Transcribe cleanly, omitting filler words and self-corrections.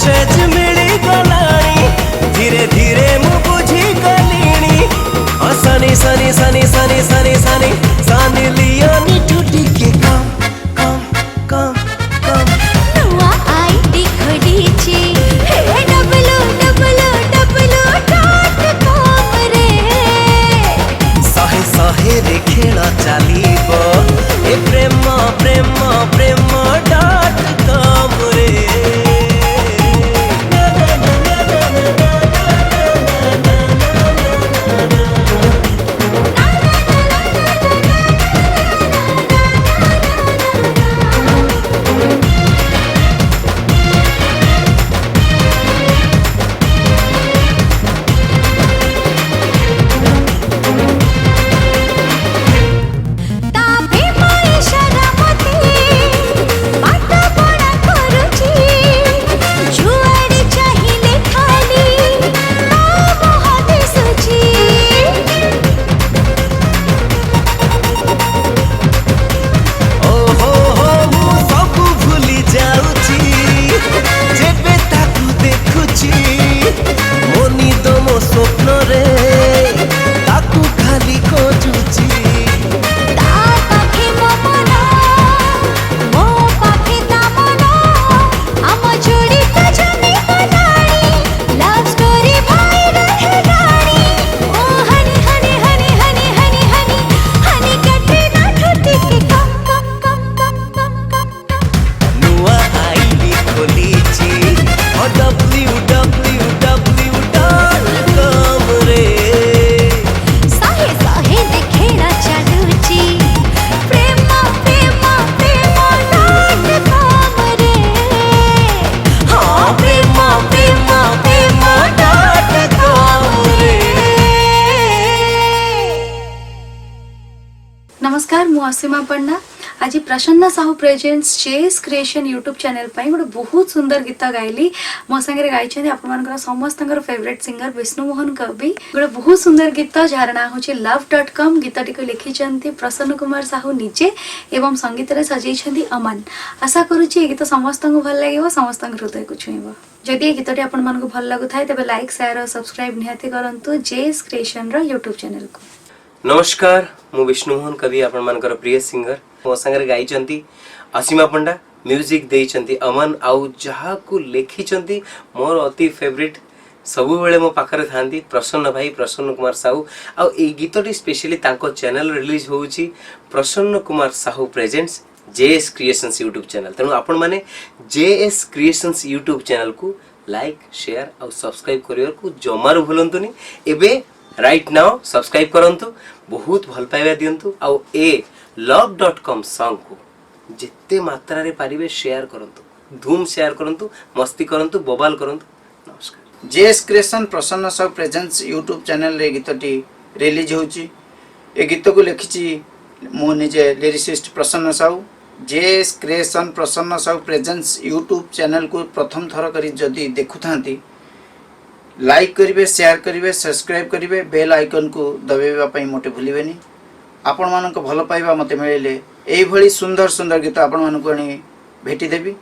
Message मिली गलानी धीरे धीरे मु बुझी गलीनी सनी सनी सनी सनी सनी सनी सनी लियोनी टूटी के कम कम कम कम नुआ आईडी खडीची हे www.com रे सहे सहे रे खेल चलीब ए प्रेम प्रेम प्रेम .com रे तापे पैसा रमते पाठ पढ़ा करूची जुआड़ी चाहिए खाली मोह दिसुची ओहो हो मु सबु भूली जाउची जेबे ताकू देखुची मो निद मो स्वप्न रे ताकू खाली खोजुची ता पाखे मो मन मो पाखे ता मन आम जोड़ी तो जमी बनानी लव स्टोरी भाई रहे गानी ओ हनी हनी हनी हनी हनी हनी हनी कटे ना ठुटी के कम कम कम कम कम कम कम नुआ आईडी खोलीची www.com रे साहे साहे देखेला चालूची प्रेम प्रेम प्रेम .com रे हाँ प्रेम प्रेम प्रेम .com रे नमस्कार मु असीमा पंडा आज प्रसन्न Sahu presents JS creation YouTube channel पर गोटे बहुत सुंदर गीत गाइली मो संगे गाई आप समस्त फेवरेट सिंगर विष्णुमोहन कवि गोटे बहुत सुंदर गीत जार ना हूँ love.com गीतटी को लिखिं प्रसन्न कुमार साहू निजे एवं संगीत रे सजाई अमन आशा करुच्ची गीत समस्त भल लगे समस्त हृदय को छुईब जदि ये गीतटी आपण मानक भल लगु थाए तेबे लाइक शेयर और सब्सक्राइब निहाती करंतु जेएस क्रिएशन रो यूट्यूब चैनल को। नमस्कार मु विष्णुमोहन कवि आपण मानकर प्रिय सिंगर मो संगे गाई असीमा पंडा म्यूजिक देइचंती अमन आउ जहा को लेखिचंती मोर अति फेवरेट सबु बेले मो पाखरे थांती प्रसन्न भाई प्रसन्न कुमार साहू आउ ए गीतटी स्पेशली तांको चैनल रिलीज होउची प्रसन्न Kumar Sahu presents JS creations YouTube channel तेणु आपण माने जेएस क्रिएशंस यूट्यूब चैनल को लाइक शेयर आउ सब्सक्राइब करियर को जमारू भूलंतुनी एबे राइट नाउ सब्सक्राइब करंतु बहुत भल पाइबा दियंतु आउ ए love.com सॉन्ग को जिते मात्रा रे पारिबे शेयर करंतु धूम शेयर करंतु मस्ती करंतु बबाल करंतु नमस्कार जेएस क्रिएशन प्रसन्न साहू प्रेजेंट्स यूट्यूब चैनल रे गीतटी रिलीज होची ए गीत को लिखिची मो निजे लिरिसिस्ट प्रसन्न साहू जेएस क्रिएशन प्रसन्न साहू प्रेजेंट्स यूट्यूब चैनल को प्रथम थर करी जदी देखुथांती लाइक करिवे शेयर करिवे सब्सक्राइब करिवे बेल आइकन को दबाइबा पई मोटे भूलिबेनी आपण मानक भल पाइबा मते मिलिले एई भली सुंदर सुंदर गीत आपण मानक भेटी देबी।